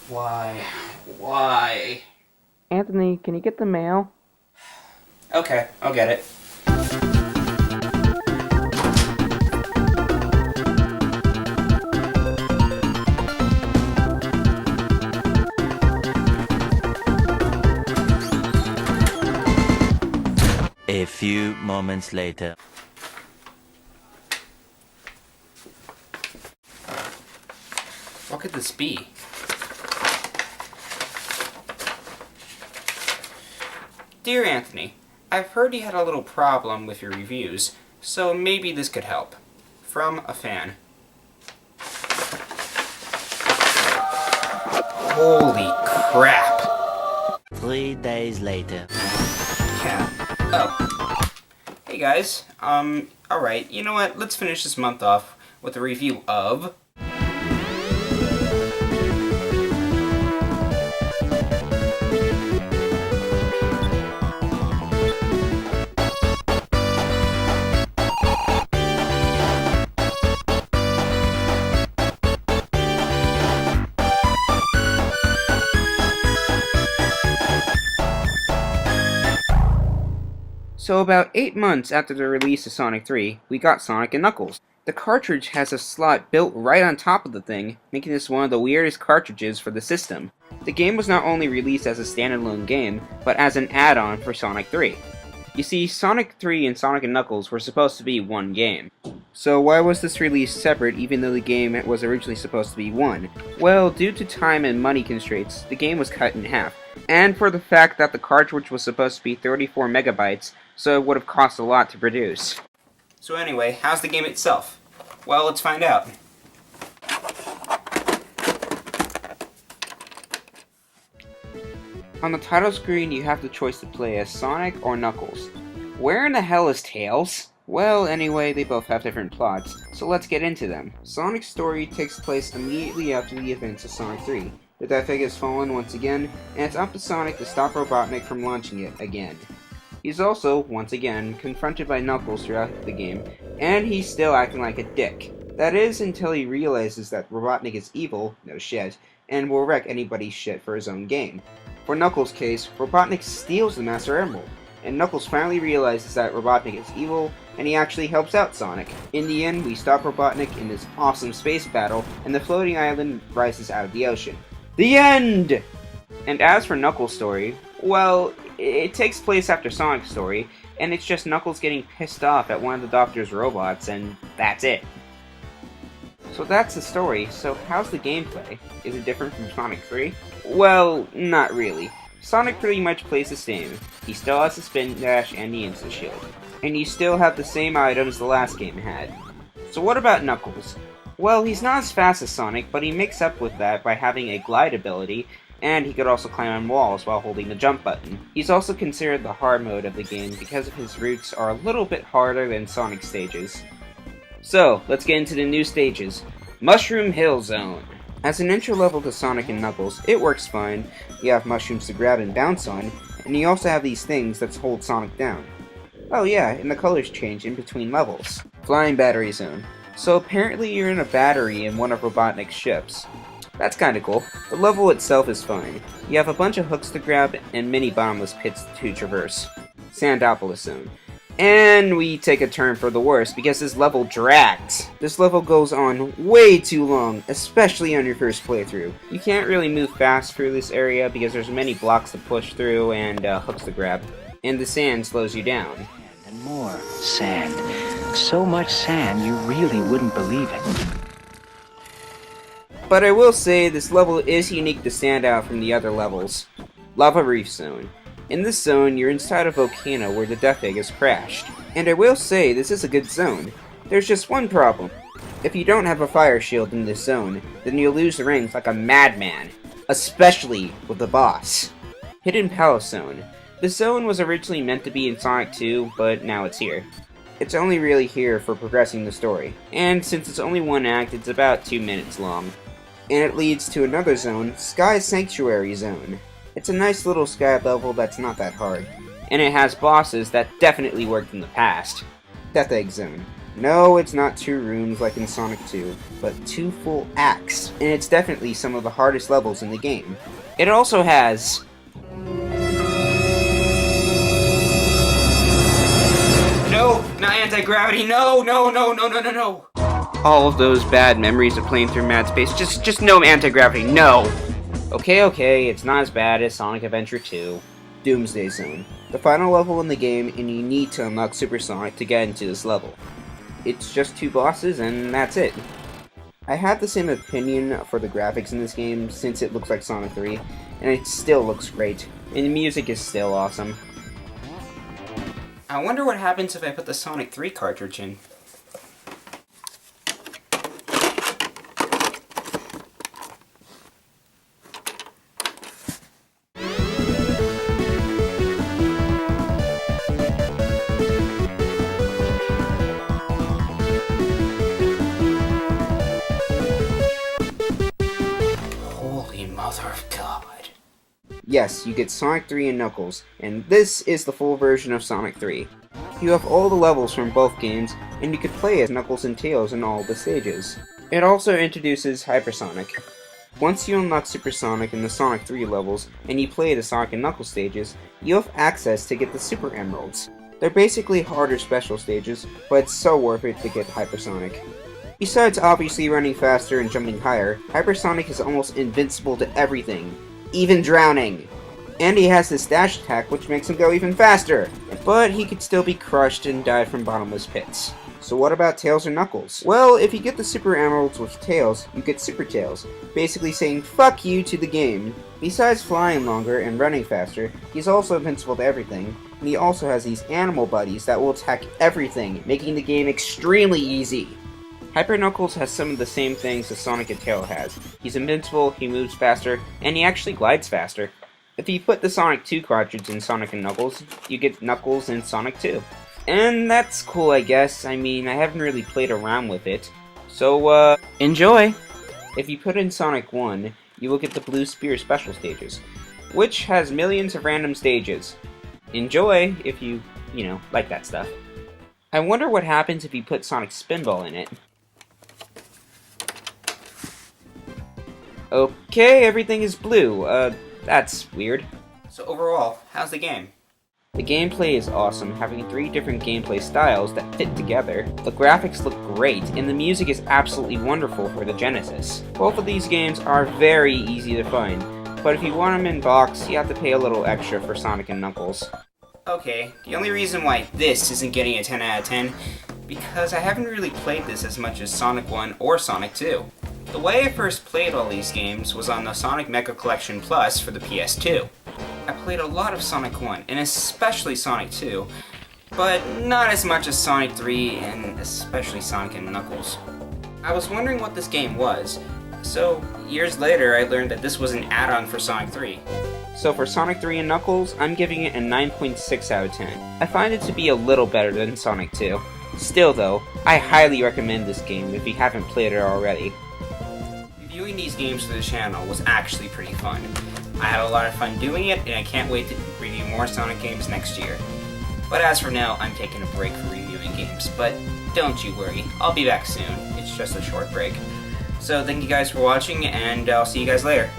Why? Why? Anthony, can you get the mail? Okay, I'll get it. A few moments later. What could this be? Dear Anthony, I've heard you had a little problem with your reviews, so maybe this could help. From a fan. Holy crap! 3 days later. Yeah. Oh. Hey guys, alright, you know what? Let's finish this month off with a review of... So about 8 months after the release of Sonic 3, we got Sonic & Knuckles. The cartridge has a slot built right on top of the thing, making this one of the weirdest cartridges for the system. The game was not only released as a standalone game, but as an add-on for Sonic 3. You see, Sonic 3 and Sonic & Knuckles were supposed to be one game. So why was this released separate even though the game was originally supposed to be one? Well, due to time and money constraints, the game was cut in half. And for the fact that the cartridge was supposed to be 34 megabytes, so it would have cost a lot to produce. So anyway, how's the game itself? Well, let's find out. On the title screen, you have the choice to play as Sonic or Knuckles. Where in the hell is Tails? Well, anyway, they both have different plots, so let's get into them. Sonic's story takes place immediately after the events of Sonic 3. The Death Egg has fallen once again, and it's up to Sonic to stop Robotnik from launching it again. He's also, once again, confronted by Knuckles throughout the game, and he's still acting like a dick. That is, until he realizes that Robotnik is evil, no shit, and will wreck anybody's shit for his own game. For Knuckles' case, Robotnik steals the Master Emerald, and Knuckles finally realizes that Robotnik is evil, and he actually helps out Sonic. In the end, we stop Robotnik in this awesome space battle, and the floating island rises out of the ocean. The end! And as for Knuckles' story, well, it takes place after Sonic's story, and it's just Knuckles getting pissed off at one of the Doctor's robots, and that's it. So that's the story, so how's the gameplay? Is it different from Sonic 3? Well, not really. Sonic pretty much plays the same. He still has the spin dash and the instant shield. And you still have the same items the last game had. So what about Knuckles? Well, he's not as fast as Sonic, but he makes up with that by having a glide ability, and he could also climb on walls while holding the jump button. He's also considered the hard mode of the game because of his routes are a little bit harder than Sonic's stages. So, let's get into the new stages. Mushroom Hill Zone. As an intro level to Sonic & Knuckles, it works fine. You have mushrooms to grab and bounce on, and you also have these things that hold Sonic down. Oh yeah, and the colors change in between levels. Flying Battery Zone. So apparently you're in a battery in one of Robotnik's ships. That's kinda cool. The level itself is fine. You have a bunch of hooks to grab and many bottomless pits to traverse. Sandopolis Zone. And we take a turn for the worse because this level drags. This level goes on way too long, especially on your first playthrough. You can't really move fast through this area because there's many blocks to push through and hooks to grab. And the sand slows you down. And more sand. So much sand you really wouldn't believe it. But I will say this level is unique to stand out from the other levels. Lava Reef Zone. In this zone, you're inside a volcano where the Death Egg has crashed. And I will say, this is a good zone. There's just one problem. If you don't have a fire shield in this zone, then you'll lose the rings like a madman. Especially with the boss. Hidden Palace Zone. This zone was originally meant to be in Sonic 2, but now it's here. It's only really here for progressing the story. And since it's only one act, it's about 2 minutes long. And it leads to another zone, Sky Sanctuary Zone. It's a nice little sky level that's not that hard. And it has bosses that definitely worked in the past. Death Egg Zone. No, it's not 2 rooms like in Sonic 2, but 2 full acts, and it's definitely some of the hardest levels in the game. It also has... No! Not anti-gravity! No! No, no, no, no, no, no! All of those bad memories of playing through Mad Space, just no anti-gravity, no! Okay, it's not as bad as Sonic Adventure 2. Doomsday Zone. The final level in the game, and you need to unlock Super Sonic to get into this level. It's just 2 bosses, and that's it. I have the same opinion for the graphics in this game, since it looks like Sonic 3, and it still looks great, and the music is still awesome. I wonder what happens if I put the Sonic 3 cartridge in. Mother of God. Yes, you get Sonic 3 and Knuckles, and this is the full version of Sonic 3. You have all the levels from both games, and you can play as Knuckles and Tails in all the stages. It also introduces Hypersonic. Once you unlock Super Sonic in the Sonic 3 levels, and you play the Sonic and Knuckles stages, you have access to get the Super Emeralds. They're basically harder special stages, but it's so worth it to get Hypersonic. Besides obviously running faster and jumping higher, Hypersonic is almost invincible to everything, even drowning. And he has his dash attack, which makes him go even faster, but he could still be crushed and die from bottomless pits. So what about Tails or Knuckles? Well, if you get the Super Emeralds with Tails, you get Super Tails, basically saying fuck you to the game. Besides flying longer and running faster, he's also invincible to everything, and he also has these animal buddies that will attack everything, making the game extremely easy. Hyper Knuckles has some of the same things as Sonic and Tails has. He's invincible, he moves faster, and he actually glides faster. If you put the Sonic 2 cartridge in Sonic and Knuckles, you get Knuckles in Sonic 2. And that's cool, I guess. I mean, I haven't really played around with it. So, enjoy! If you put in Sonic 1, you will get the Blue Spear special stages, which has millions of random stages. Enjoy, if you like that stuff. I wonder what happens if you put Sonic Spinball in it. Okay, everything is blue. That's weird. So overall, how's the game? The gameplay is awesome, having 3 different gameplay styles that fit together. The graphics look great, and the music is absolutely wonderful for the Genesis. Both of these games are very easy to find, but if you want them in box, you have to pay a little extra for Sonic and Knuckles. Okay, the only reason why this isn't getting a 10 out of 10, because I haven't really played this as much as Sonic 1 or Sonic 2. The way I first played all these games was on the Sonic Mega Collection Plus for the PS2. I played a lot of Sonic 1, and especially Sonic 2, but not as much as Sonic 3, and especially Sonic and Knuckles. I was wondering what this game was, so years later I learned that this was an add-on for Sonic 3. So for Sonic 3 and Knuckles, I'm giving it a 9.6 out of 10. I find it to be a little better than Sonic 2. Still though, I highly recommend this game if you haven't played it already. Reviewing these games for the channel was actually pretty fun. I had a lot of fun doing it, and I can't wait to review more Sonic games next year. But as for now, I'm taking a break for reviewing games, but don't you worry, I'll be back soon. It's just a short break. So thank you guys for watching, and I'll see you guys later.